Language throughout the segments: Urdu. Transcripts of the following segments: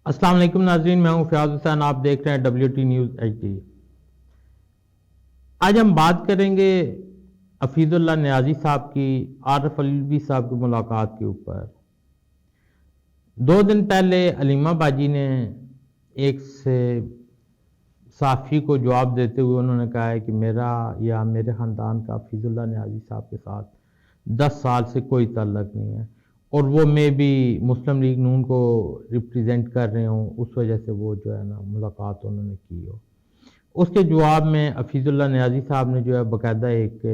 السلام علیکم ناظرین، میں ہوں فیاض حسین، آپ دیکھ رہے ہیں WT نیوز HD۔ آج ہم بات کریں گے حفیظ اللہ نیازی صاحب کی عارف الوی صاحب کی ملاقات کے اوپر۔ 2 دن پہلے علیمہ باجی نے ایک سے صحافی کو جواب دیتے ہوئے انہوں نے کہا ہے کہ میرا یا میرے خاندان کا حفیظ اللہ نیازی صاحب کے ساتھ 10 سال سے کوئی تعلق نہیں ہے، اور وہ میں بھی مسلم لیگ نون کو ریپریزنٹ کر رہے ہوں، اس وجہ سے وہ جو ہے نا ملاقات انہوں نے کی ہو۔ اس کے جواب میں حفیظ اللہ نیازی صاحب نے جو ہے باقاعدہ ایک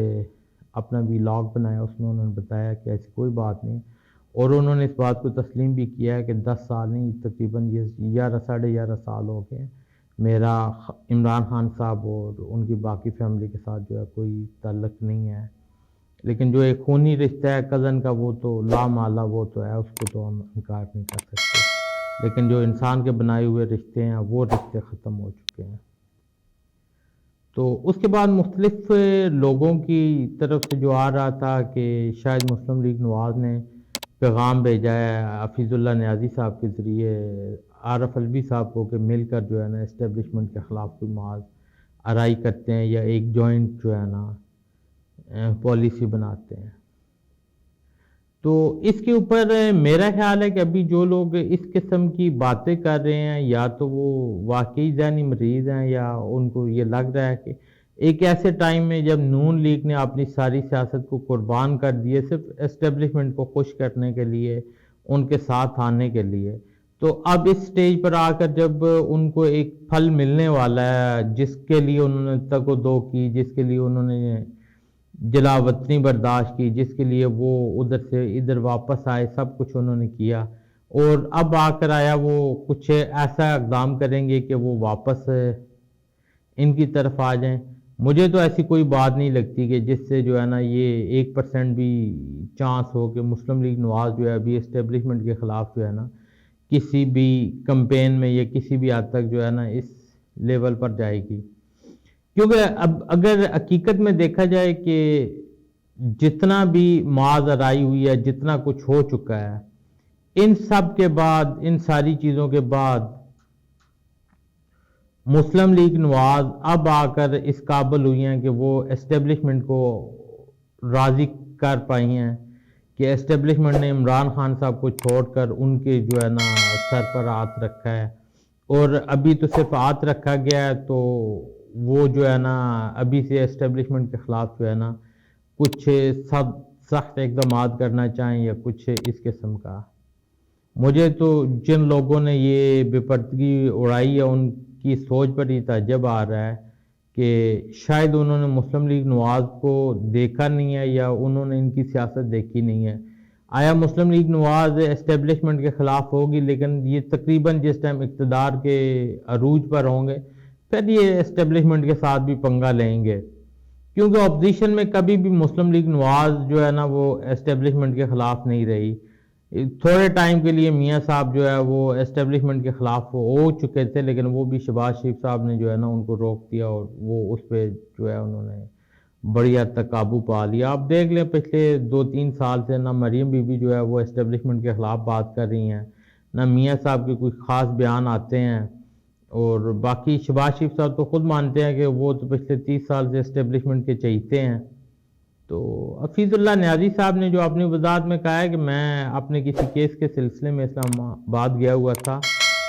اپنا ویلاگ بنایا، اس میں انہوں نے بتایا کہ ایسی کوئی بات نہیں، اور انہوں نے اس بات کو تسلیم بھی کیا ہے کہ 10 سال نہیں، تقریباً 11 سال ہو گئے میرا عمران خان صاحب اور ان کی باقی فیملی کے ساتھ جو ہے کوئی تعلق نہیں ہے، لیکن جو ایک خونی رشتہ ہے کزن کا وہ تو لامحالہ وہ تو ہے، اس کو تو ہم انکار نہیں کر سکتے، لیکن جو انسان کے بنائے ہوئے رشتے ہیں وہ رشتے ختم ہو چکے ہیں۔ تو اس کے بعد مختلف لوگوں کی طرف سے جو آ رہا تھا کہ شاید مسلم لیگ نواز نے پیغام بھیجا ہے حفیظ اللہ نیازی صاحب کے ذریعے عارف الوی صاحب کو کہ مل کر جو ہے نا اسٹیبلشمنٹ کے خلاف کوئی محاذ آرائی کرتے ہیں یا ایک جوائنٹ جو ہے نا پالیسی بناتے ہیں۔ تو اس کے اوپر میرا خیال ہے کہ ابھی جو لوگ اس قسم کی باتیں کر رہے ہیں یا تو وہ واقعی ذہنی مریض ہیں یا ان کو یہ لگ رہا ہے کہ ایک ایسے ٹائم میں جب نون لیگ نے اپنی ساری سیاست کو قربان کر دیے صرف اسٹیبلشمنٹ کو خوش کرنے کے لیے، ان کے ساتھ آنے کے لیے، تو اب اس سٹیج پر آ کر جب ان کو ایک پھل ملنے والا ہے جس کے لیے انہوں نے تگ و دو کی، جس کے لیے انہوں نے جلا وطنی برداشت کی، جس کے لیے وہ ادھر سے ادھر واپس آئے، سب کچھ انہوں نے کیا، اور اب آ کر آیا وہ کچھ ایسا اقدام کریں گے کہ وہ واپس ان کی طرف آ جائیں۔ مجھے تو ایسی کوئی بات نہیں لگتی کہ جس سے جو ہے نا یہ 1% بھی چانس ہو کہ مسلم لیگ نواز جو ہے ابھی اسٹیبلشمنٹ کے خلاف جو ہے نا کسی بھی کمپین میں یا کسی بھی حد تک جو ہے نا اس لیول پر جائے گی، کیونکہ اب اگر حقیقت میں دیکھا جائے کہ جتنا بھی معاذ آرائی ہوئی ہے، جتنا کچھ ہو چکا ہے، ان سب کے بعد، ان ساری چیزوں کے بعد مسلم لیگ نواز اب آ کر اس قابل ہوئی ہیں کہ وہ اسٹیبلشمنٹ کو راضی کر پائی ہیں کہ اسٹیبلشمنٹ نے عمران خان صاحب کو چھوڑ کر ان کے جو ہے نا سر پر ہاتھ رکھا ہے، اور ابھی تو صرف ہاتھ رکھا گیا ہے، تو وہ جو ہے نا ابھی سے اسٹیبلشمنٹ کے خلاف جو ہے نا کچھ سخت اقدامات کرنا چاہیں یا کچھ اس قسم کا۔ مجھے تو جن لوگوں نے یہ بے پردگی اڑائی ہے ان کی سوچ پر ہی تعجب آ رہا ہے کہ شاید انہوں نے مسلم لیگ نواز کو دیکھا نہیں ہے یا انہوں نے ان کی سیاست دیکھی نہیں ہے۔ آیا مسلم لیگ نواز اسٹیبلشمنٹ کے خلاف ہوگی، لیکن یہ تقریباً جس ٹائم اقتدار کے عروج پر ہوں گے پھر یہ اسٹیبلشمنٹ کے ساتھ بھی پنگا لیں گے، کیونکہ اپوزیشن میں کبھی بھی مسلم لیگ نواز جو ہے نا وہ اسٹیبلشمنٹ کے خلاف نہیں رہی۔ تھوڑے ٹائم کے لیے میاں صاحب جو ہے وہ اسٹیبلشمنٹ کے خلاف ہو چکے تھے، لیکن وہ بھی شہباز شریف صاحب نے جو ہے نا ان کو روک دیا اور وہ اس پہ جو ہے انہوں نے بڑی حد تک قابو پا لیا۔ آپ دیکھ لیں پچھلے 2-3 سال سے نہ مریم بی بی جو ہے وہ اسٹیبلشمنٹ کے خلاف بات کر رہی ہیں، نہ میاں صاحب کے کوئی خاص بیان آتے ہیں، اور باقی شہباز شریف صاحب تو خود مانتے ہیں کہ وہ تو پچھلے 30 سال سے اسٹیبلشمنٹ کے چہیتے ہیں۔ تو حفیظ اللہ نیازی صاحب نے جو اپنی وضاحت میں کہا ہے کہ میں اپنے کسی کیس کے سلسلے میں اسلام آباد گیا ہوا تھا،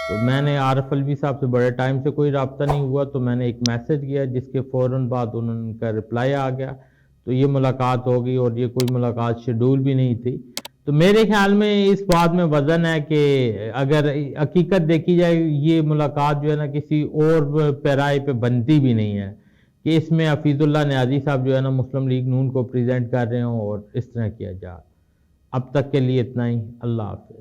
تو میں نے عارف الوی صاحب سے بڑے ٹائم سے کوئی رابطہ نہیں ہوا، تو میں نے ایک میسج کیا جس کے فوراً بعد انہوں کا رپلائی آ گیا، تو یہ ملاقات ہوگی، اور یہ کوئی ملاقات شیڈول بھی نہیں تھی۔ تو میرے خیال میں اس بات میں وزن ہے کہ اگر حقیقت دیکھی جائے یہ ملاقات جو ہے نا کسی اور پیرائے پہ بنتی بھی نہیں ہے کہ اس میں حفیظ اللہ نیازی صاحب جو ہے نا مسلم لیگ نون کو پریزنٹ کر رہے ہوں اور اس طرح کیا جائے۔ اب تک کے لیے اتنا ہی، اللہ حافظ۔